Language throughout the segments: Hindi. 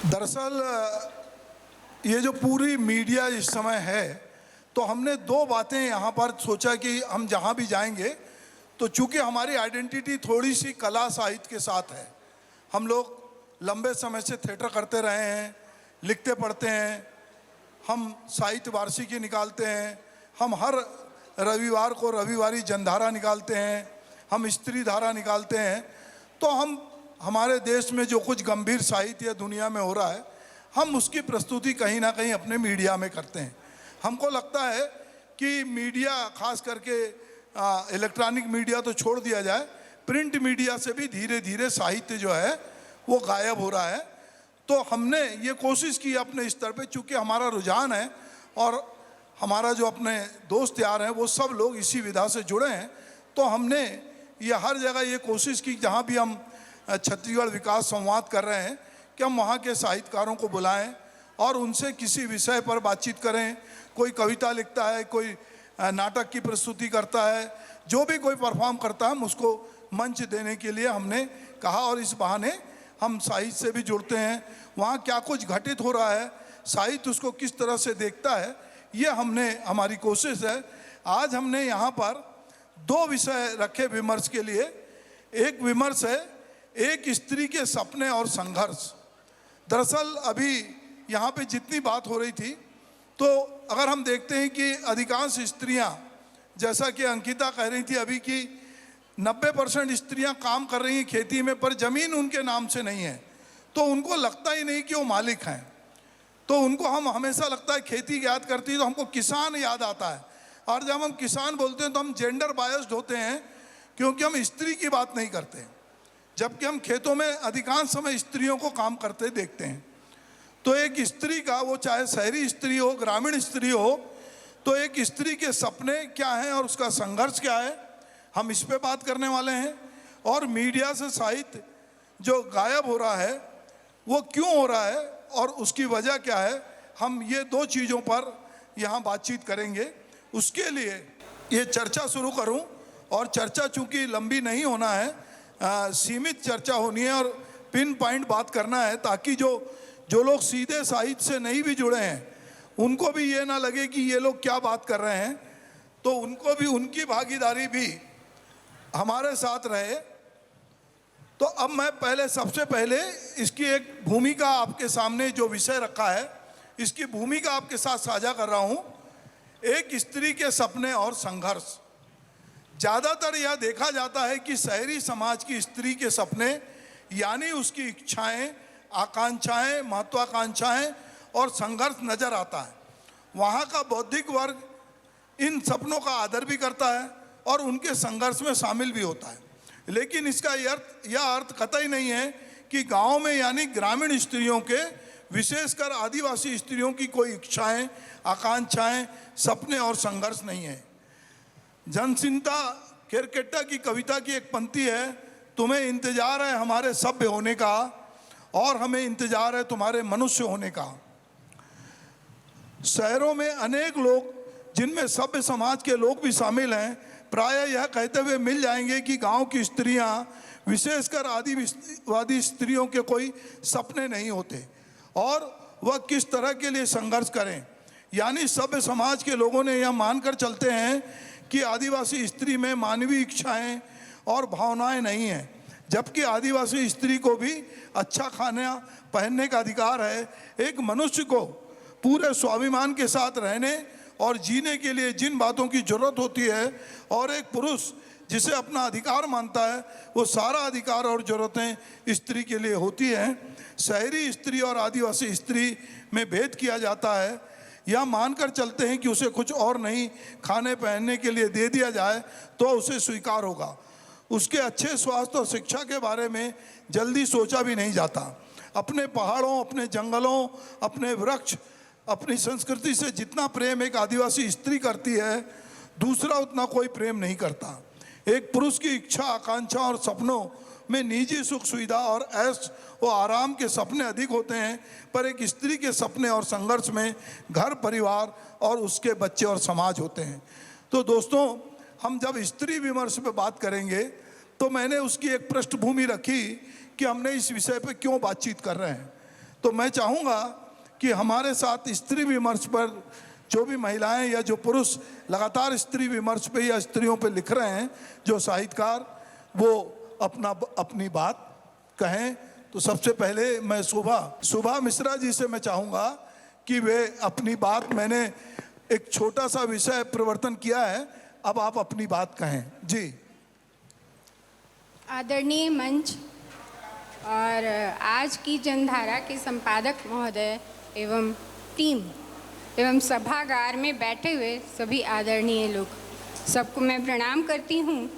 दरअसल ये जो पूरी मीडिया इस समय है, तो हमने दो बातें यहाँ पर सोचा कि हम जहाँ भी जाएंगे तो चूँकि हमारी आइडेंटिटी थोड़ी सी कला साहित्य के साथ है, हम लोग लंबे समय से थिएटर करते रहे हैं, लिखते पढ़ते हैं, हम साहित्य वार्षिकी निकालते हैं, हम हर रविवार को रविवारी जनधारा निकालते हैं, हम स्त्री धारा निकालते हैं। तो हम हमारे देश में जो कुछ गंभीर साहित्य या दुनिया में हो रहा है, हम उसकी प्रस्तुति कहीं ना कहीं अपने मीडिया में करते हैं। हमको लगता है कि मीडिया, खास करके इलेक्ट्रॉनिक मीडिया तो छोड़ दिया जाए, प्रिंट मीडिया से भी धीरे धीरे साहित्य जो है वो गायब हो रहा है। तो हमने ये कोशिश की अपने स्तर पे, चूँकि हमारा रुझान है और हमारा जो अपने दोस्त यार हैं वो सब लोग इसी विधा से जुड़े हैं, तो हमने ये हर जगह ये कोशिश की जहाँ भी हम छत्तीसगढ़ विकास संवाद कर रहे हैं कि हम वहाँ के साहित्यकारों को बुलाएं और उनसे किसी विषय पर बातचीत करें। कोई कविता लिखता है, कोई नाटक की प्रस्तुति करता है, जो भी कोई परफॉर्म करता है हम उसको मंच देने के लिए हमने कहा, और इस बहाने हम साहित्य से भी जुड़ते हैं। वहाँ क्या कुछ घटित हो रहा है, साहित्य उसको किस तरह से देखता है, ये हमारी कोशिश है। आज हमने यहाँ पर दो विषय रखे विमर्श के लिए। एक विमर्श है एक स्त्री के सपने और संघर्ष। दरअसल अभी यहाँ पे जितनी बात हो रही थी, तो अगर हम देखते हैं कि अधिकांश स्त्रियाँ, जैसा कि अंकिता कह रही थी अभी कि 90% स्त्रियाँ काम कर रही हैं खेती में, पर ज़मीन उनके नाम से नहीं है, तो उनको लगता ही नहीं कि वो मालिक हैं। तो उनको हम हमेशा लगता है खेती याद करती है तो हमको किसान याद आता है, और जब हम किसान बोलते हैं तो हम जेंडर बायस्ड होते हैं, क्योंकि हम स्त्री की बात नहीं करते, जबकि हम खेतों में अधिकांश समय स्त्रियों को काम करते देखते हैं। तो एक स्त्री का, वो चाहे शहरी स्त्री हो, ग्रामीण स्त्री हो, तो एक स्त्री के सपने क्या हैं और उसका संघर्ष क्या है, हम इस पे बात करने वाले हैं। और मीडिया से साहित्य जो गायब हो रहा है वो क्यों हो रहा है और उसकी वजह क्या है, हम ये दो चीज़ों पर यहाँ बातचीत करेंगे। उसके लिए ये चर्चा शुरू करूँ, और चर्चा चूँकि लंबी नहीं होना है, सीमित चर्चा होनी है और पिन पॉइंट बात करना है, ताकि जो लोग सीधे साहित्य से नहीं भी जुड़े हैं उनको भी ये ना लगे कि ये लोग क्या बात कर रहे हैं, तो उनको भी उनकी भागीदारी भी हमारे साथ रहे। तो अब मैं सबसे पहले इसकी एक भूमिका आपके सामने, जो विषय रखा है इसकी भूमिका आपके साथ साझा कर रहा हूँ। एक स्त्री के सपने और संघर्ष। ज़्यादातर यह देखा जाता है कि शहरी समाज की स्त्री के सपने, यानी उसकी इच्छाएं, आकांक्षाएं, महत्वाकांक्षाएं और संघर्ष नज़र आता है। वहाँ का बौद्धिक वर्ग इन सपनों का आदर भी करता है और उनके संघर्ष में शामिल भी होता है, लेकिन इसका यह अर्थ कतई नहीं है कि गाँव में यानी ग्रामीण स्त्रियों के, विशेषकर आदिवासी स्त्रियों की कोई इच्छाएं, आकांक्षाएं, सपने और संघर्ष नहीं है। जनसिंता केरकेट्टा की कविता की एक पंक्ति है, तुम्हें इंतजार है हमारे सभ्य होने का और हमें इंतजार है तुम्हारे मनुष्य होने का। शहरों में अनेक लोग, जिनमें सभ्य समाज के लोग भी शामिल हैं, प्रायः यह कहते हुए मिल जाएंगे कि गांव की स्त्रियां, विशेषकर आदिवासी स्त्रियों के कोई सपने नहीं होते और वह किस तरह के लिए संघर्ष करें। यानी सभ्य समाज के लोगों ने यह मानकर चलते हैं कि आदिवासी स्त्री में मानवीय इच्छाएं और भावनाएं नहीं हैं, जबकि आदिवासी स्त्री को भी अच्छा खाना पहनने का अधिकार है। एक मनुष्य को पूरे स्वाभिमान के साथ रहने और जीने के लिए जिन बातों की जरूरत होती है, और एक पुरुष जिसे अपना अधिकार मानता है, वो सारा अधिकार और ज़रूरतें स्त्री के लिए होती हैं। शहरी स्त्री और आदिवासी स्त्री में भेद किया जाता है, यह मानकर चलते हैं कि उसे कुछ और नहीं खाने पहनने के लिए दे दिया जाए तो उसे स्वीकार होगा। उसके अच्छे स्वास्थ्य और शिक्षा के बारे में जल्दी सोचा भी नहीं जाता। अपने पहाड़ों, अपने जंगलों, अपने वृक्ष, अपनी संस्कृति से जितना प्रेम एक आदिवासी स्त्री करती है, दूसरा उतना कोई प्रेम नहीं करता। एक पुरुष की इच्छा, आकांक्षा और सपनों में निजी सुख सुविधा और ऐश व आराम के सपने अधिक होते हैं, पर एक स्त्री के सपने और संघर्ष में घर, परिवार और उसके बच्चे और समाज होते हैं। तो दोस्तों, हम जब स्त्री विमर्श पे बात करेंगे तो मैंने उसकी एक पृष्ठभूमि रखी कि हमने इस विषय पे क्यों बातचीत कर रहे हैं। तो मैं चाहूँगा कि हमारे साथ स्त्री विमर्श पर जो भी महिलाएं या जो पुरुष लगातार स्त्री विमर्श पे या स्त्रियों पे लिख रहे हैं, जो साहित्यकार, वो अपनी बात कहें। तो सबसे पहले मैं सुभा मिश्रा जी से मैं चाहूँगा कि वे अपनी बात, मैंने एक छोटा सा विषय प्रवर्तन किया है, अब आप अपनी बात कहें जी। आदरणीय मंच और आज की जनधारा के संपादक महोदय एवं टीम एवं सभागार में बैठे हुए सभी आदरणीय लोग, सबको मैं प्रणाम करती हूँ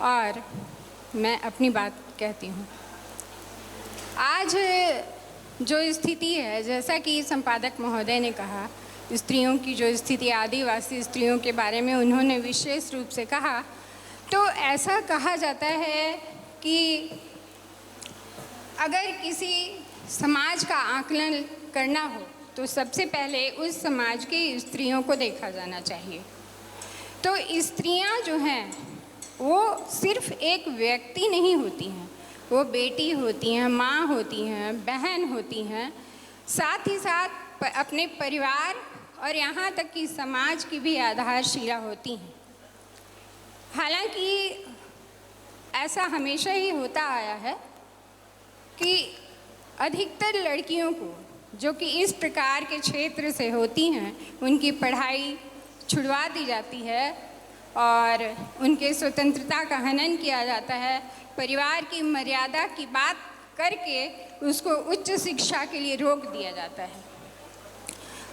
और मैं अपनी बात कहती हूँ। आज जो स्थिति है, जैसा कि संपादक महोदय ने कहा, स्त्रियों की जो स्थिति, आदिवासी स्त्रियों के बारे में उन्होंने विशेष रूप से कहा, तो ऐसा कहा जाता है कि अगर किसी समाज का आकलन करना हो तो सबसे पहले उस समाज की स्त्रियों को देखा जाना चाहिए। तो स्त्रियां जो हैं वो सिर्फ एक व्यक्ति नहीं होती हैं, वो बेटी होती हैं, माँ होती हैं, बहन होती हैं, साथ ही साथ अपने परिवार और यहाँ तक कि समाज की भी आधारशिला होती हैं। हालांकि ऐसा हमेशा ही होता आया है कि अधिकतर लड़कियों को जो कि इस प्रकार के क्षेत्र से होती हैं, उनकी पढ़ाई छुड़वा दी जाती है और उनके स्वतंत्रता का हनन किया जाता है। परिवार की मर्यादा की बात करके उसको उच्च शिक्षा के लिए रोक दिया जाता है।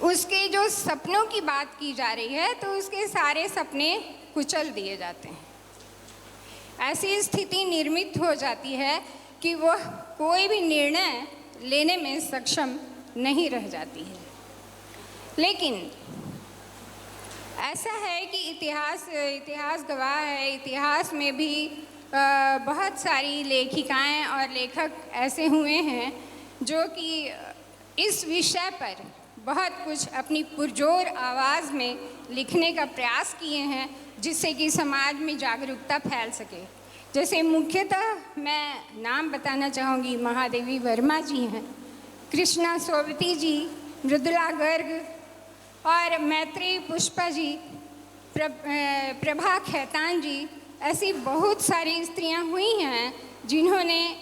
उसके जो सपनों की बात की जा रही है तो उसके सारे सपने कुचल दिए जाते हैं। ऐसी स्थिति निर्मित हो जाती है कि वह कोई भी निर्णय लेने में सक्षम नहीं रह जाती है। लेकिन ऐसा है कि इतिहास गवाह है, इतिहास में भी बहुत सारी लेखिकाएं और लेखक ऐसे हुए हैं जो कि इस विषय पर बहुत कुछ अपनी पुरजोर आवाज़ में लिखने का प्रयास किए हैं, जिससे कि समाज में जागरूकता फैल सके। जैसे मुख्यतः मैं नाम बताना चाहूँगी, महादेवी वर्मा जी हैं, कृष्णा सोबती जी, मृदुला गर्ग और मैत्री पुष्पा जी, प्रभा खेतान जी, ऐसी बहुत सारी स्त्रियां हुई हैं जिन्होंने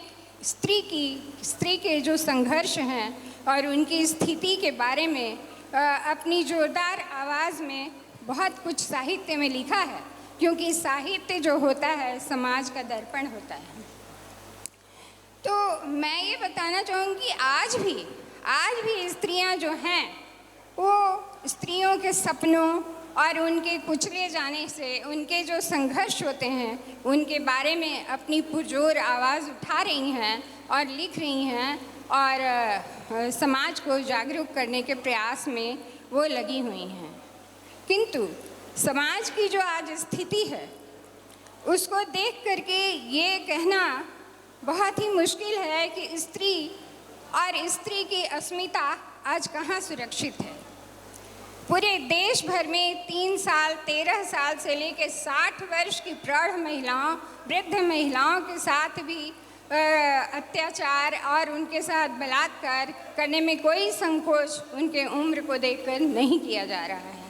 स्त्री के जो संघर्ष हैं और उनकी स्थिति के बारे में अपनी जोरदार आवाज़ में बहुत कुछ साहित्य में लिखा है, क्योंकि साहित्य जो होता है समाज का दर्पण होता है। तो मैं ये बताना चाहूँगी आज भी स्त्रियां जो हैं वो स्त्रियों के सपनों और उनके कुचले जाने से, उनके जो संघर्ष होते हैं उनके बारे में अपनी पुरजोर आवाज़ उठा रही हैं और लिख रही हैं और समाज को जागरूक करने के प्रयास में वो लगी हुई हैं। किंतु समाज की जो आज स्थिति है उसको देख करके ये कहना बहुत ही मुश्किल है कि स्त्री और स्त्री की अस्मिता आज कहाँ सुरक्षित है। पूरे देश भर में 3 साल 13 साल से लेकर 60 वर्ष की प्रौढ़ महिलाओं, वृद्ध महिलाओं के साथ भी अत्याचार और उनके साथ बलात्कार करने में कोई संकोच उनके उम्र को देखकर नहीं किया जा रहा है।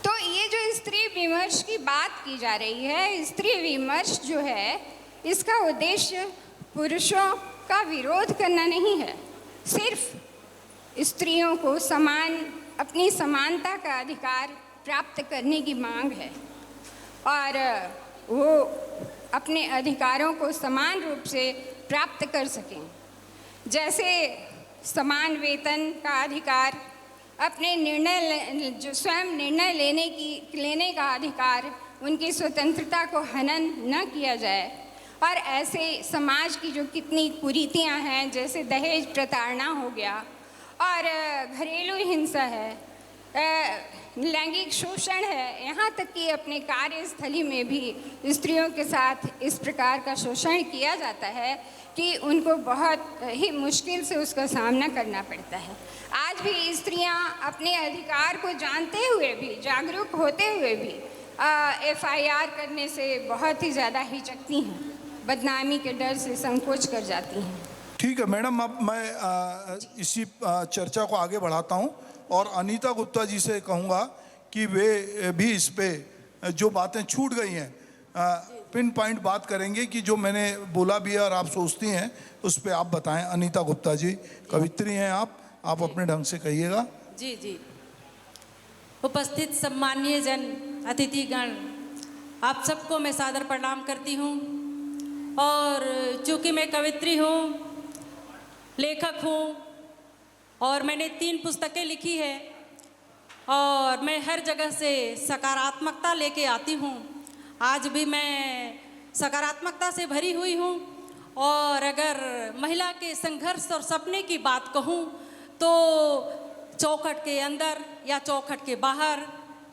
तो ये जो स्त्री विमर्श की बात की जा रही है, स्त्री विमर्श जो है, इसका उद्देश्य पुरुषों का विरोध करना नहीं है, सिर्फ स्त्रियों को अपनी समानता का अधिकार प्राप्त करने की मांग है और वो अपने अधिकारों को समान रूप से प्राप्त कर सकें। जैसे समान वेतन का अधिकार, अपने जो स्वयं निर्णय लेने का अधिकार, उनकी स्वतंत्रता को हनन न किया जाए। और ऐसे समाज की जो कितनी कुरीतियां हैं, जैसे दहेज प्रताड़ना हो गया और घरेलू हिंसा है, लैंगिक शोषण है, यहाँ तक कि अपने कार्यस्थली में भी स्त्रियों के साथ इस प्रकार का शोषण किया जाता है कि उनको बहुत ही मुश्किल से उसका सामना करना पड़ता है। आज भी स्त्रियां अपने अधिकार को जानते हुए भी, जागरूक होते हुए भी FIR करने से बहुत ही ज़्यादा हिचकती हैं, बदनामी के डर से संकोच कर जाती हैं। ठीक है मैडम, अब मैं इसी चर्चा को आगे बढ़ाता हूं और अनीता गुप्ता जी से कहूंगा कि वे भी इस पे जो बातें छूट गई हैं पिन पॉइंट बात करेंगे कि जो मैंने बोला भी है और आप सोचती हैं उस पे आप बताएं। अनीता गुप्ता जी कवित्री हैं आप अपने ढंग से कहिएगा। जी जी। उपस्थित सम्मानीय जन अतिथिगण, आप सबको मैं सादर प्रणाम करती हूँ। और चूँकि मैं कवित्री हूँ, लेखक हूँ और मैंने 3 पुस्तकें लिखी है और मैं हर जगह से सकारात्मकता लेके आती हूँ। आज भी मैं सकारात्मकता से भरी हुई हूँ। और अगर महिला के संघर्ष और सपने की बात कहूँ तो चौखट के अंदर या चौखट के बाहर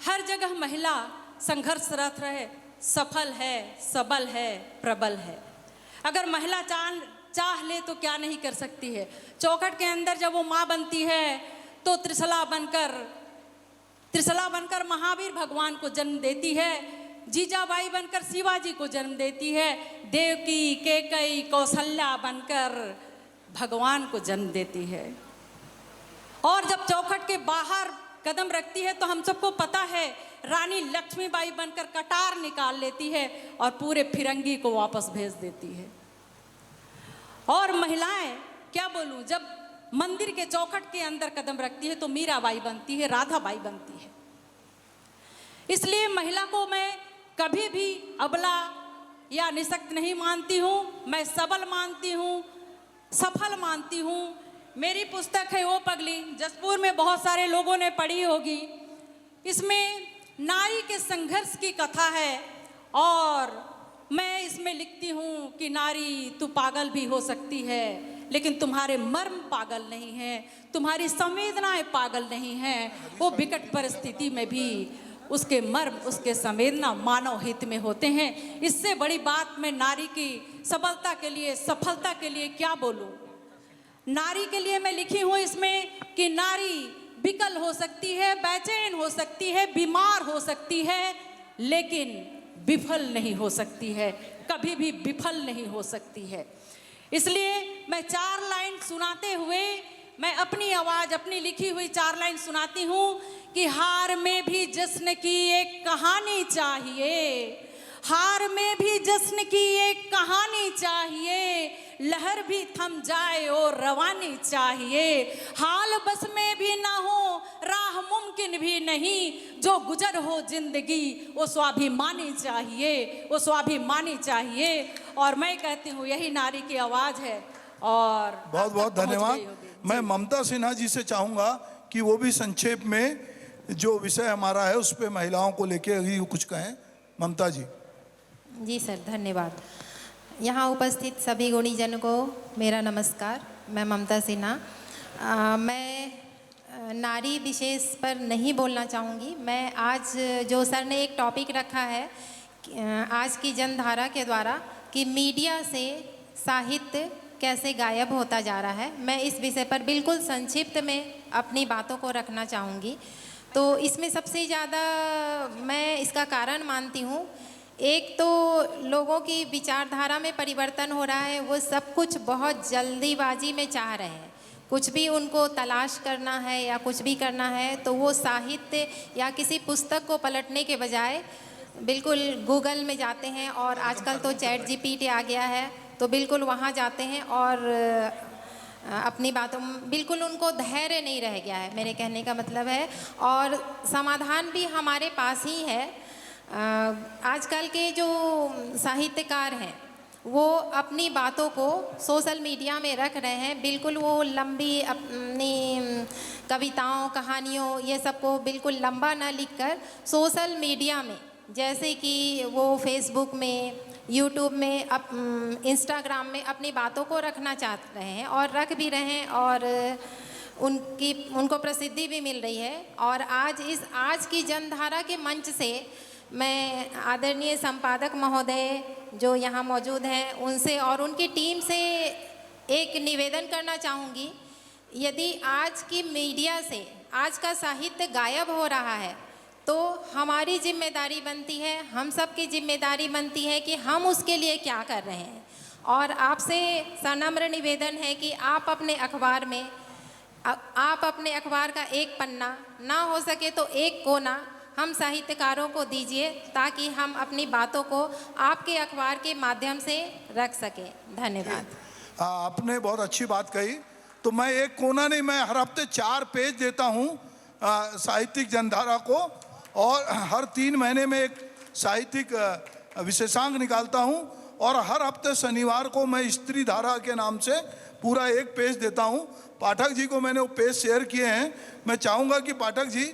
हर जगह महिला संघर्षरत है, सफल है, सबल है, प्रबल है। अगर महिला चाह ले तो क्या नहीं कर सकती है। चौखट के अंदर जब वो माँ बनती है तो त्रिशला बनकर महावीर भगवान को जन्म देती है, जीजाबाई बनकर शिवाजी को जन्म देती है, देवकी, कैकेयी, कौशल्या बनकर भगवान को जन्म देती है। और जब चौखट के बाहर कदम रखती है तो हम सबको पता है रानी लक्ष्मीबाई बनकर कटार निकाल लेती है और पूरे फिरंगी को वापस भेज देती है। और महिलाएं क्या बोलूं, जब मंदिर के चौखट के अंदर कदम रखती है तो मीराबाई बनती है, राधाबाई बनती है। इसलिए महिला को मैं कभी भी अबला या निशक्त नहीं मानती हूँ, मैं सबल मानती हूँ, सफल मानती हूँ। मेरी पुस्तक है वो पगली, जसपुर में बहुत सारे लोगों ने पढ़ी होगी। इसमें नारी के संघर्ष की कथा है और मैं इसमें लिखती हूँ कि नारी तू पागल भी हो सकती है लेकिन तुम्हारे मर्म पागल नहीं हैं, तुम्हारी संवेदनाएं पागल नहीं हैं। वो विकट परिस्थिति में भी उसके मर्म, उसके संवेदना मानव हित में होते हैं। इससे बड़ी बात मैं नारी की सबलता के लिए, सफलता के लिए क्या बोलूँ। नारी के लिए मैं लिखी हूँ इसमें कि नारी विकल हो सकती है, बेचैन हो सकती है, बीमार हो सकती है, लेकिन विफल नहीं हो सकती है, कभी भी विफल नहीं हो सकती है। इसलिए मैं 4 लाइन सुनाते हुए मैं अपनी आवाज़, अपनी लिखी हुई 4 लाइन सुनाती हूँ कि हार में भी जश्न की एक कहानी चाहिए, हार में भी जश्न की एक कहानी चाहिए, लहर भी थम जाए और रवानी चाहिए। हाल बस में भी ना हो, राह मुमकिन भी नहीं, जो गुजर हो जिंदगी वो स्वाभिमानी चाहिए, वो स्वाभिमानी चाहिए। और मैं कहती हूँ यही नारी की आवाज़ है। और बहुत बहुत धन्यवाद। मैं ममता सिन्हा जी से चाहूँगा कि वो भी संक्षेप में जो विषय हमारा है उस पर महिलाओं को लेके अभी कुछ कहें। ममता जी। जी सर, धन्यवाद। यहाँ उपस्थित सभी गुणीजनों को मेरा नमस्कार। मैं ममता सिन्हा। मैं नारी विशेष पर नहीं बोलना चाहूँगी। मैं आज जो सर ने एक टॉपिक रखा है आज की जनधारा के द्वारा कि मीडिया से साहित्य कैसे गायब होता जा रहा है, मैं इस विषय पर बिल्कुल संक्षिप्त में अपनी बातों को रखना चाहूँगी। तो इसमें सबसे ज़्यादा मैं इसका कारण मानती हूँ, एक तो लोगों की विचारधारा में परिवर्तन हो रहा है। वो सब कुछ बहुत जल्दीबाजी में चाह रहे हैं। कुछ भी उनको तलाश करना है या कुछ भी करना है तो वो साहित्य या किसी पुस्तक को पलटने के बजाय बिल्कुल गूगल में जाते हैं। और आजकल तो चैट जीपीटी आ गया है तो बिल्कुल वहाँ जाते हैं और अपनी बातों बिल्कुल उनको धैर्य नहीं रह गया है, मेरे कहने का मतलब है। और समाधान भी हमारे पास ही है। आजकल के जो साहित्यकार हैं वो अपनी बातों को सोशल मीडिया में रख रहे हैं। बिल्कुल वो लंबी अपनी कविताओं, कहानियों ये सब को बिल्कुल लंबा ना लिखकर सोशल मीडिया में, जैसे कि वो फेसबुक में, यूट्यूब में, इंस्टाग्राम में अपनी बातों को रखना चाह रहे हैं और रख भी रहे हैं और उनको प्रसिद्धि भी मिल रही है। और आज की जनधारा के मंच से मैं आदरणीय संपादक महोदय जो यहाँ मौजूद हैं उनसे और उनकी टीम से एक निवेदन करना चाहूँगी। यदि आज की मीडिया से आज का साहित्य गायब हो रहा है तो हमारी जिम्मेदारी बनती है, हम सब की जिम्मेदारी बनती है कि हम उसके लिए क्या कर रहे हैं। और आपसे सनम्र निवेदन है कि आप अपने अखबार में आप अपने अखबार का एक पन्ना, ना हो सके तो एक कोना हम साहित्यकारों को दीजिए, ताकि हम अपनी बातों को आपके अखबार के माध्यम से रख सकें। धन्यवाद। आपने बहुत अच्छी बात कही। तो मैं एक कोना नहीं, मैं हर हफ्ते 4 पेज देता हूँ साहित्यिक जनधारा को, और हर 3 महीने में एक साहित्यिक विशेषांक निकालता हूँ, और हर हफ्ते शनिवार को मैं स्त्री धारा के नाम से पूरा 1 पेज देता हूँ। पाठक जी को मैंने वो पेज शेयर किए हैं। मैं चाहूँगा कि पाठक जी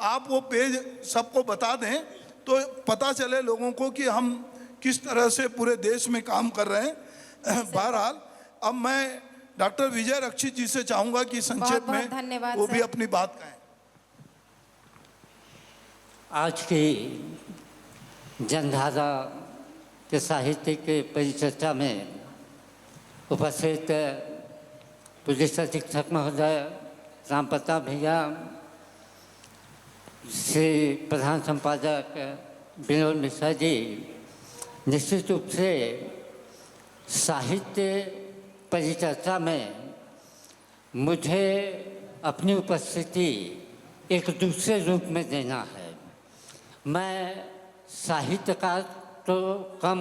आप वो पेज सबको बता दें, तो पता चले लोगों को कि हम किस तरह से पूरे देश में काम कर रहे हैं। बहरहाल अब मैं डॉक्टर विजय रक्षित जी से चाहूँगा कि संक्षेप में धन्यवाद वो भी सर। अपनी बात कहें। आज की जनधारा के साहित्य के परिचर्चा में उपस्थित पुलिस अधीक्षक महोदय, राम प्रताप भैया, श्री प्रधान संपादक विनोद मिश्रा जी, निश्चित रूप से साहित्य परिचर्चा में मुझे अपनी उपस्थिति एक दूसरे रूप में देना है। मैं साहित्यकार तो कम,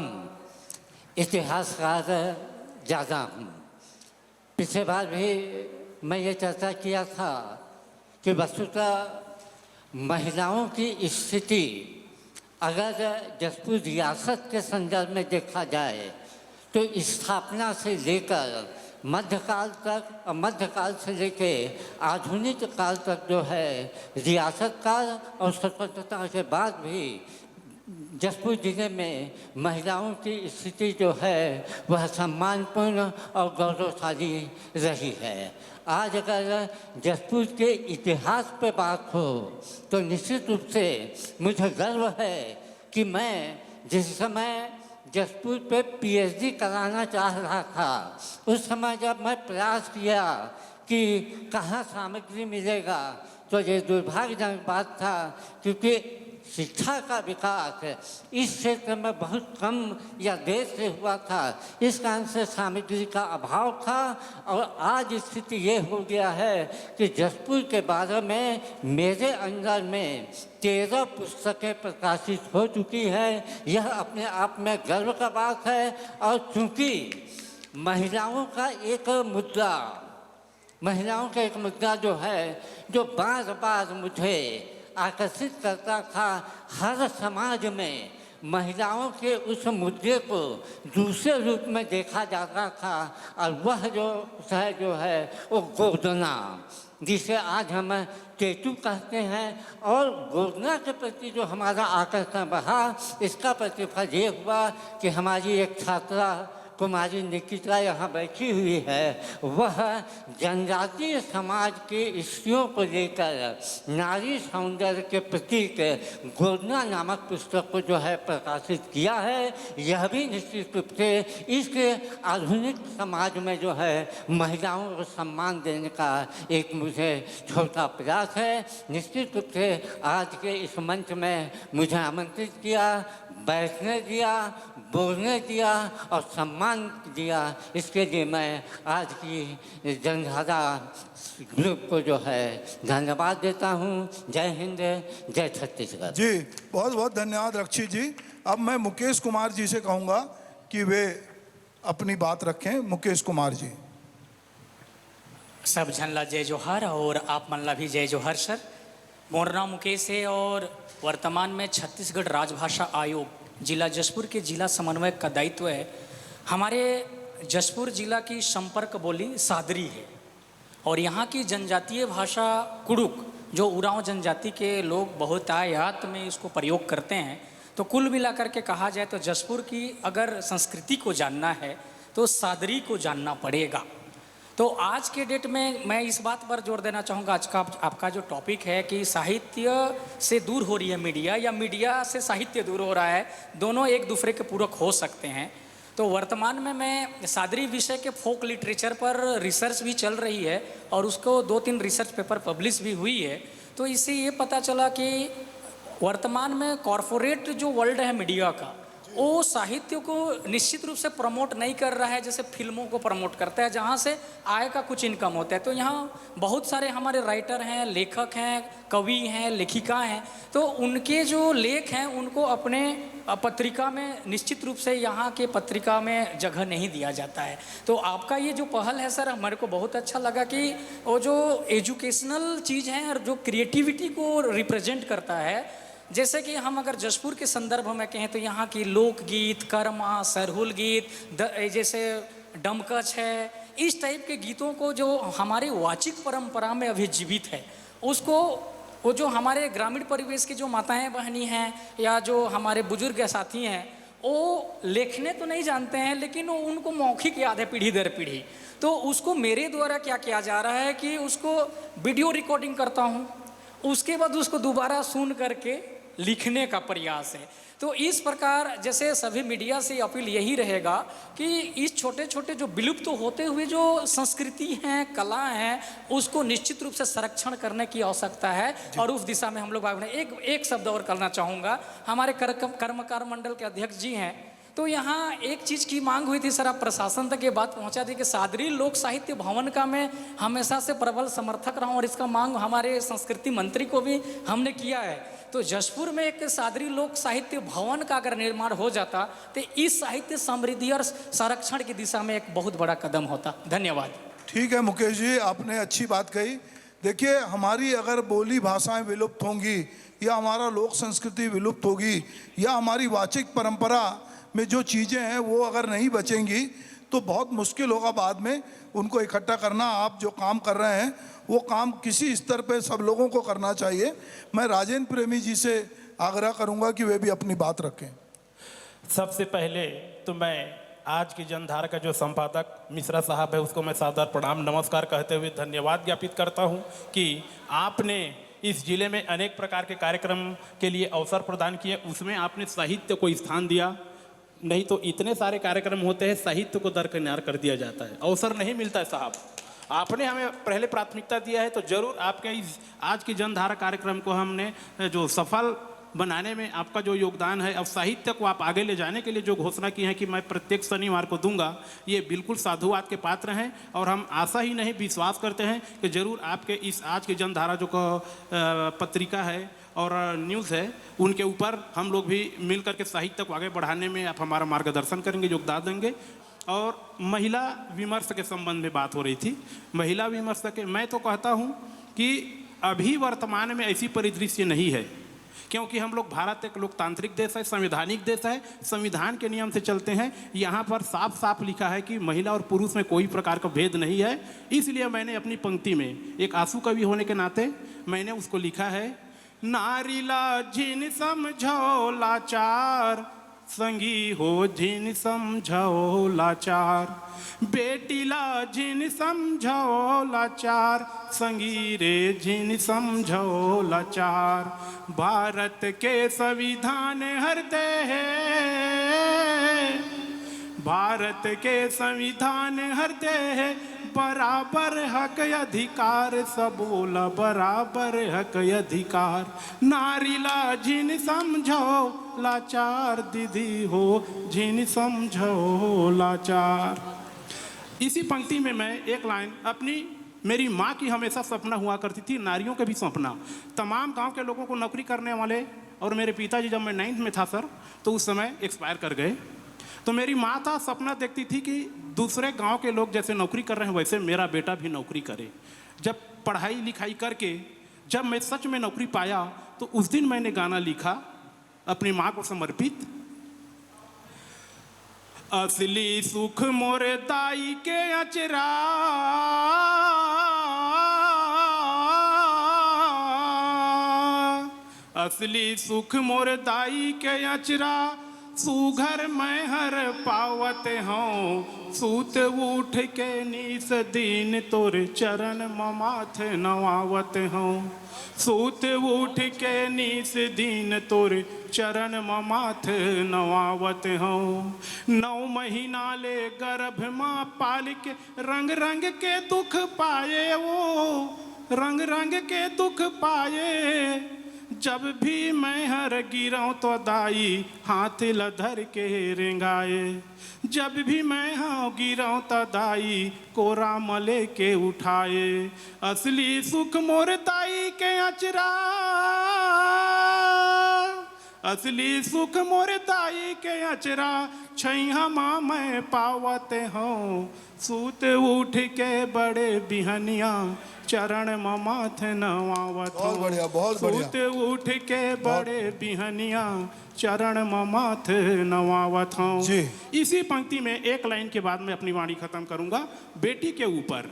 इतिहासकार ज़्यादा हूँ। पिछले बार भी मैं ये चर्चा किया था कि वस्तुतः महिलाओं की स्थिति अगर जसपुर रियासत के संदर्भ में देखा जाए तो स्थापना से लेकर मध्यकाल तक और मध्यकाल से लेकर आधुनिक काल तक जो है रियासत काल और स्वतंत्रता के बाद भी जसपुर जिले में महिलाओं की स्थिति जो है वह सम्मानपूर्ण और गौरवशाली रही है। आज अगर जसपुर के इतिहास पे बात हो तो निश्चित रूप से मुझे गर्व है कि मैं जिस समय जसपुर पे पीएचडी कराना चाह रहा था, उस समय जब मैं प्रयास किया कि कहाँ सामग्री मिलेगा, तो ये दुर्भाग्यजनक बात था क्योंकि शिक्षा का विकास इस क्षेत्र में बहुत कम या देर से हुआ था। इस कारण से सामग्री का अभाव था और आज स्थिति ये हो गया है कि जसपुर के बारे में मेरे अंदर में 13 पुस्तकें प्रकाशित हो चुकी हैं। यह अपने आप में गर्व का बात है। और चूँकि महिलाओं का एक मुद्दा जो है जो बार बार मुझे आकर्षित करता था, हर समाज में महिलाओं के उस मुद्दे को दूसरे रूप में देखा जाता था, और वह जो है वो गोदना, जिसे आज हम टेटू कहते हैं। और गोदना के प्रति जो हमारा आकर्षण बढ़ा, इसका प्रतिफल ये हुआ कि हमारी एक छात्रा कुमारी निकिता यहाँ बैठी हुई है, वह जनजातीय समाज के स्त्रियों को लेकर नारी सौंदर्य के प्रतीक गोदना नामक पुस्तक को जो है प्रकाशित किया है। यह भी निश्चित रूप से इस आधुनिक समाज में जो है महिलाओं को सम्मान देने का एक मुझे छोटा प्रयास है। निश्चित रूप से आज के इस मंच में मुझे आमंत्रित किया, बैठने दिया, बोलने दिया और सम्मान दिया, इसके लिए मैं आज की जनधारा ग्रुप को जो है धन्यवाद देता हूँ। जय हिंद, जय छत्तीसगढ़। जी बहुत बहुत धन्यवाद रक्षित जी। अब मैं मुकेश कुमार जी से कहूँगा कि वे अपनी बात रखें। मुकेश कुमार जी। सब झनला जय जोहार और आप मनला भी जय जोहार सर। मोर नाम मुकेश है और वर्तमान में छत्तीसगढ़ राजभाषा आयोग जिला जसपुर के जिला समन्वयक का दायित्व है। हमारे जसपुर जिला की संपर्क बोली सादरी है और यहाँ की जनजातीय भाषा कुड़ुक, जो उरांव जनजाति के लोग बहुतायत में इसको प्रयोग करते हैं। तो कुल मिलाकर के कहा जाए तो जसपुर की अगर संस्कृति को जानना है तो सादरी को जानना पड़ेगा। तो आज के डेट में मैं इस बात पर जोर देना चाहूँगा, आज का आपका जो टॉपिक है कि साहित्य से दूर हो रही है मीडिया या मीडिया से साहित्य दूर हो रहा है, दोनों एक दूसरे के पूरक हो सकते हैं। तो वर्तमान में मैं सादरी विषय के फोक लिटरेचर पर रिसर्च भी चल रही है और उसको 2-3 रिसर्च पेपर पब्लिश भी हुई है। तो इससे ये पता चला कि वर्तमान में कॉरपोरेट जो वर्ल्ड है मीडिया का, वो साहित्य को निश्चित रूप से प्रमोट नहीं कर रहा है जैसे फिल्मों को प्रमोट करता है, जहाँ से आय का कुछ इनकम होता है। तो यहाँ बहुत सारे हमारे राइटर हैं, लेखक हैं, कवि हैं, लेखिका हैं, तो उनके जो लेख हैं उनको अपने पत्रिका में निश्चित रूप से यहाँ के पत्रिका में जगह नहीं दिया जाता है। तो आपका ये जो पहल है सर, हमारे को बहुत अच्छा लगा कि वो जो एजुकेशनल चीज़ है और जो क्रिएटिविटी को रिप्रेजेंट करता है, जैसे कि हम अगर जशपुर के संदर्भ में कहें तो यहाँ की लोकगीत, कर्मा, सरहुल गीत, जैसे डमकच है, इस टाइप के गीतों को जो हमारे वाचिक परंपरा में अभी जीवित है, उसको वो जो हमारे ग्रामीण परिवेश की जो माताएं बहनी हैं या जो हमारे बुजुर्ग साथी हैं, वो लिखने तो नहीं जानते हैं लेकिन वो उनको मौखिक याद है पीढ़ी दर पीढ़ी। तो उसको मेरे द्वारा क्या किया जा रहा है कि उसको वीडियो रिकॉर्डिंग करता हूँ, उसके बाद उसको दोबारा सुन करके लिखने का प्रयास है। तो इस प्रकार जैसे सभी मीडिया से अपील यही रहेगा कि इस छोटे छोटे जो विलुप्त तो होते हुए जो संस्कृति हैं, कला हैं, उसको निश्चित रूप से संरक्षण करने की आवश्यकता है और उस दिशा में हम लोग आगे एक शब्द और करना चाहूँगा। हमारे कर्मकार मंडल के अध्यक्ष जी हैं, तो यहाँ एक चीज़ की मांग हुई थी सर, आप प्रशासन तक ये बात पहुँचा दी कि सादरी लोक साहित्य भवन का मैं हमेशा से प्रबल समर्थक रहा हूँ और इसका मांग हमारे संस्कृति मंत्री को भी हमने किया है। तो जशपुर में एक सादरी लोक साहित्य भवन का अगर निर्माण हो जाता तो इस साहित्य समृद्धि और संरक्षण की दिशा में एक बहुत बड़ा कदम होता। धन्यवाद। ठीक है मुकेश जी, आपने अच्छी बात कही। देखिए, हमारी अगर बोली भाषाएं विलुप्त होंगी या हमारा लोक संस्कृति विलुप्त होगी या हमारी वाचिक परंपरा में जो चीज़ें हैं वो अगर नहीं बचेंगी तो बहुत मुश्किल होगा बाद में उनको इकट्ठा करना। आप जो काम कर रहे हैं वो काम किसी स्तर पे सब लोगों को करना चाहिए। मैं राजेंद्र प्रेमी जी से आग्रह करूंगा कि वे भी अपनी बात रखें। सबसे पहले तो मैं आज की जनधारा का जो संपादक मिश्रा साहब है उसको मैं सादर प्रणाम नमस्कार कहते हुए धन्यवाद ज्ञापित करता हूं कि आपने इस जिले में अनेक प्रकार के कार्यक्रम के लिए अवसर प्रदान किए, उसमें आपने साहित्य को स्थान दिया। नहीं तो इतने सारे कार्यक्रम होते हैं, साहित्य को दरकिनार कर दिया जाता है, अवसर नहीं मिलता है। साहब, आपने हमें पहले प्राथमिकता दिया है, तो जरूर आपके इस आज की जनधारा कार्यक्रम को हमने जो सफल बनाने में आपका जो योगदान है, अब साहित्य को आप आगे ले जाने के लिए जो घोषणा की है कि मैं प्रत्येक शनिवार को दूंगा, ये बिल्कुल साधुवाद के पात्र हैं और हम आशा ही नहीं विश्वास करते हैं कि जरूर आपके इस आज की जनधारा जो पत्रिका है और न्यूज़ है उनके ऊपर हम लोग भी मिल करके साहित्य को आगे बढ़ाने में आप हमारा मार्गदर्शन करेंगे, योगदान देंगे। और महिला विमर्श के संबंध में बात हो रही थी। महिला विमर्श के मैं तो कहता हूँ कि अभी वर्तमान में ऐसी परिदृश्य नहीं है, क्योंकि हम लोग भारत एक लोकतांत्रिक देश है, संवैधानिक देश है, संविधान के नियम से चलते हैं। यहाँ पर साफ साफ लिखा है कि महिला और पुरुष में कोई प्रकार का भेद नहीं है। इसलिए मैंने अपनी पंक्ति में एक आंसू कवि होने के नाते मैंने उसको लिखा है, नारीला जिन समझो लाचार, संगी हो जिन समझो लाचार, बेटीला जिन समझो लाचार, संगी रे जिन समझो लाचार। भारत के संविधान हृदय है, भारत के संविधान हृदय है, बराबर हक अधिकार सबोला, बराबर हक अधिकार। नारीला जिन समझो लाचार, दीदी हो जिन समझो लाचार। इसी पंक्ति में मैं एक लाइन अपनी मेरी माँ की हमेशा सपना हुआ करती थी, नारियों का भी सपना। तमाम गांव के लोगों को नौकरी करने वाले, और मेरे पिताजी जब मैं 9th में था सर तो उस समय एक्सपायर कर गए। तो मेरी माँ था सपना देखती थी कि दूसरे गांव के लोग जैसे नौकरी कर रहे हैं वैसे मेरा बेटा भी नौकरी करे। जब पढ़ाई लिखाई करके जब मैं सच में नौकरी पाया तो उस दिन मैंने गाना लिखा अपनी माँ को समर्पित। असली सुख मोरे दाई के अचरा, असली सुख मोरे दाई के अचरा, सुघर मैं हर पावत हूँ, सूत उठ के निस दिन तोर चरण ममाथ नवावत हूँ, सूत उठ के निस दिन तोर चरण ममाथ नवावत हूँ। 9 महीना ले गर्भ माँ पाल के रंग रंग के दुख पाए, वो रंग रंग के दुख पाए, जब भी मैं हर गिराऊं तो दाई हाथ लधर के रेंगाए, जब भी मैं हाँ गिराऊं तो दाई कोरा मले के उठाए, असली सुख मोर दाई के अचरा, असली सुख मोर दाई के अचरा, छैया माँ मैं पावते हूँ, सूत उठ के बड़े बिहनिया चरण माथ नवावत बहुत बढ़िया, बहुत बढ़िया। सूत उठ के बड़े बिहनिया चरण माथ नवावत हूँ। जी। इसी पंक्ति में एक लाइन के बाद मैं अपनी वाणी खत्म करूंगा। बेटी के ऊपर,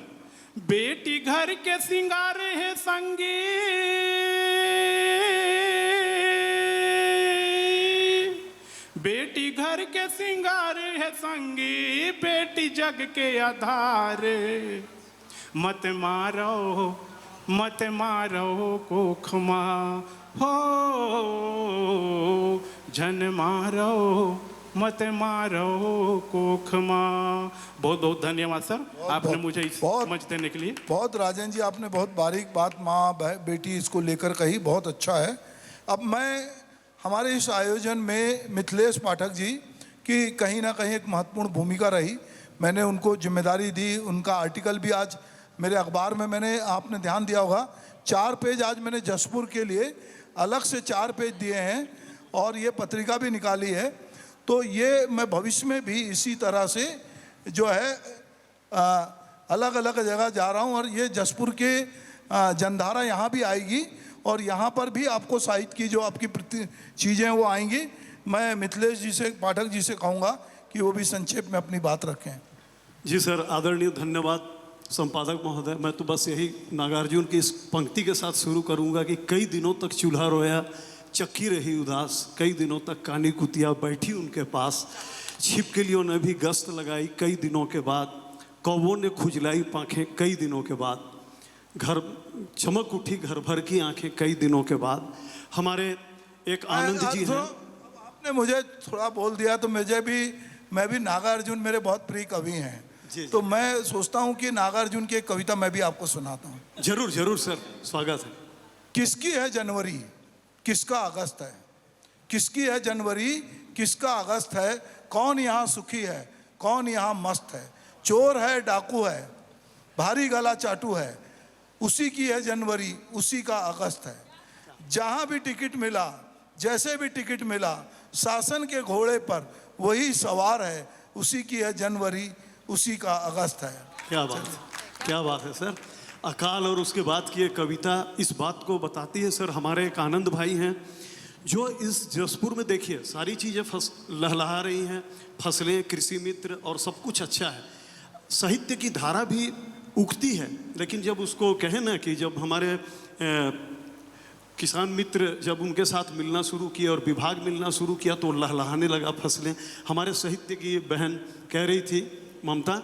बेटी घर के सिंगार है संगी, बेटी घर के सिंगार है संगी, बेटी जग के आधार, मत मारो को खमा हो, जन मारो मत मारो को खमा। बहुत बहुत धन्यवाद सर, आपने मुझे इस मंच देने के लिए। बहुत राजन जी, आपने बहुत बारीक बात माँ बेटी इसको लेकर कही, बहुत अच्छा है। अब मैं हमारे इस आयोजन में मिथिलेश पाठक जी की कहीं ना कहीं एक महत्वपूर्ण भूमिका रही। मैंने उनको जिम्मेदारी दी, उनका आर्टिकल भी आज मेरे अखबार में, मैंने आपने ध्यान दिया होगा 4 पेज आज मैंने जसपुर के लिए अलग से 4 पेज दिए हैं और ये पत्रिका भी निकाली है। तो ये मैं भविष्य में भी इसी तरह से जो है अलग अलग जगह जा रहा हूँ और ये जसपुर के जनधारा यहाँ भी आएगी और यहाँ पर भी आपको साहित्य की जो आपकी चीज़ें वो आएंगी। मैं मिथिलेश जी से, पाठक जी से कहूँगा कि वो भी संक्षेप में अपनी बात रखें। जी सर, आदरणीय धन्यवाद संपादक महोदय। मैं तो बस यही नागार्जुन की इस पंक्ति के साथ शुरू करूंगा कि कई दिनों तक चूल्हा रोया, चक्की रही उदास, कई दिनों तक कानी कुतिया बैठी उनके पास, छिपकलियों ने भी गश्त लगाई कई दिनों के बाद, कौवों ने खुजलाई पाँखें कई दिनों के बाद, घर चमक उठी घर भर की आंखें कई दिनों के बाद। हमारे एक आनंद जी हैं। आपने मुझे थोड़ा बोल दिया तो मैं भी नागार्जुन मेरे बहुत प्रिय कवि हैं, तो मैं सोचता हूँ कि नागार्जुन की एक कविता मैं भी आपको सुनाता हूँ। जरूर जरूर सर, स्वागत है। किसकी है जनवरी, किसका अगस्त है, किसकी है जनवरी, किसका अगस्त है, कौन यहाँ सुखी है, कौन यहाँ मस्त है, चोर है डाकू है, भारी गला चाटू है, उसी की है जनवरी, उसी का अगस्त है। जहाँ भी टिकट मिला, जैसे भी टिकट मिला, शासन के घोड़े पर वही सवार है, उसी की है जनवरी, उसी का अगस्त है। क्या बात है, क्या बात है सर। अकाल और उसके बाद की ये कविता इस बात को बताती है सर। हमारे एक आनंद भाई हैं जो इस जसपुर में देखिए सारी चीज़ें लहलहा रही हैं, फसलें, कृषि मित्र और सब कुछ अच्छा है, साहित्य की धारा भी उगती है। लेकिन जब उसको कहें ना कि जब हमारे किसान मित्र जब उनके साथ मिलना शुरू किया और विभाग मिलना शुरू किया तो लहलहाने लगा फसलें। हमारे साहित्य की बहन कह रही थी ममता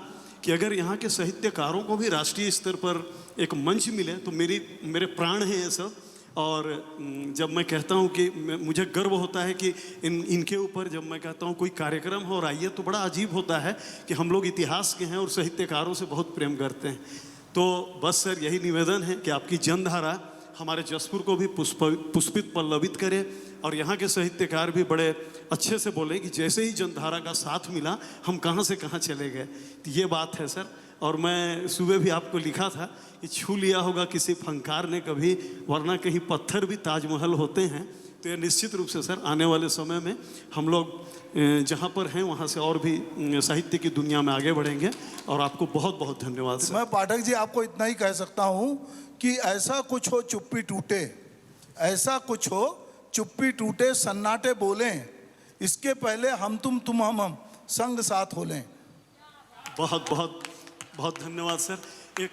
कि अगर यहाँ के साहित्यकारों को भी राष्ट्रीय स्तर पर एक मंच मिले तो मेरे प्राण हैं ये सब। और जब मैं कहता हूँ कि मुझे गर्व होता है कि इनके ऊपर जब मैं कहता हूँ कोई कार्यक्रम हो और आइए तो बड़ा अजीब होता है कि हम लोग इतिहास के हैं और साहित्यकारों से बहुत प्रेम करते हैं। तो बस सर यही निवेदन है कि आपकी जनधारा हमारे जसपुर को भी पुष्पित पल्लवित करे और यहाँ के साहित्यकार भी बड़े अच्छे से बोले कि जैसे ही जनधारा का साथ मिला हम कहाँ से कहाँ चले गए। तो ये बात है सर। और मैं सुबह भी आपको लिखा था कि छू लिया होगा किसी फनकार ने कभी, वरना कहीं पत्थर भी ताजमहल होते हैं। तो ये निश्चित रूप से सर आने वाले समय में हम लोग जहाँ पर हैं वहाँ से और भी साहित्य की दुनिया में आगे बढ़ेंगे। और आपको बहुत बहुत धन्यवाद सर। मैं पाठक जी आपको इतना ही कह सकता हूँ कि ऐसा कुछ हो चुप्पी टूटे, ऐसा कुछ हो चुप्पी टूटे, सन्नाटे बोलें, इसके पहले हम तुम हम संग साथ हो लें। बहुत बहुत बहुत धन्यवाद सर। एक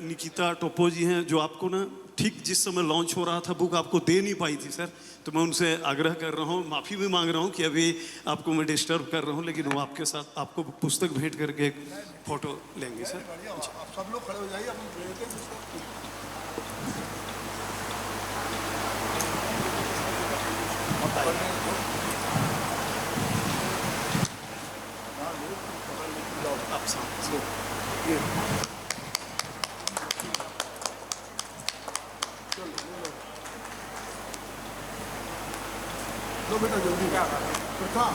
निकिता टोपो जी हैं जो आपको ना ठीक जिस समय लॉन्च हो रहा था बुक आपको दे नहीं पाई थी सर। तो मैं उनसे आग्रह कर रहा हूँ, माफ़ी भी मांग रहा हूँ कि अभी आपको मैं डिस्टर्ब कर रहा हूँ, लेकिन वो आपके साथ आपको पुस्तक भेंट करके एक फ़ोटो लेंगे सर। आप सब लोग खड़े हो जाइए, आप सामने बेटा जल्दी प्रथा।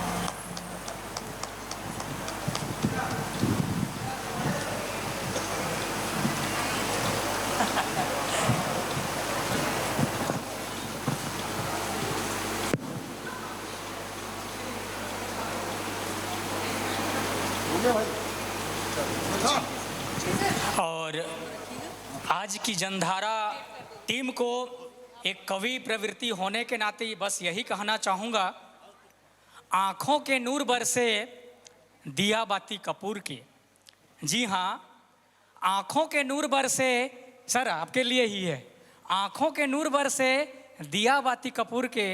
और आज की जनधारा टीम को एक कवि प्रवृत्ति होने के नाते बस यही कहना चाहूँगा, आँखों के नूर बरसे दिया बाती कपूर के। जी हाँ, आँखों के नूर बरसे, सर आपके लिए ही है, आँखों के नूर बरसे दिया बाती कपूर के,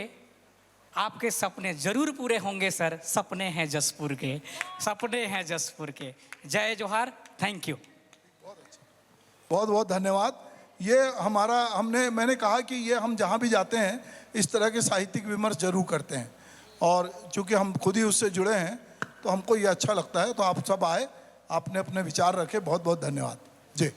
आपके सपने जरूर पूरे होंगे सर, सपने हैं जसपुर के, सपने हैं जसपुर के। जय जोहार, थैंक यू। बहुत बहुत धन्यवाद। ये मैंने कहा कि ये हम जहाँ भी जाते हैं इस तरह के साहित्यिक विमर्श जरूर करते हैं, और चूंकि हम खुद ही उससे जुड़े हैं तो हमको ये अच्छा लगता है। तो आप सब आए, आपने अपने विचार रखे, बहुत बहुत धन्यवाद जी।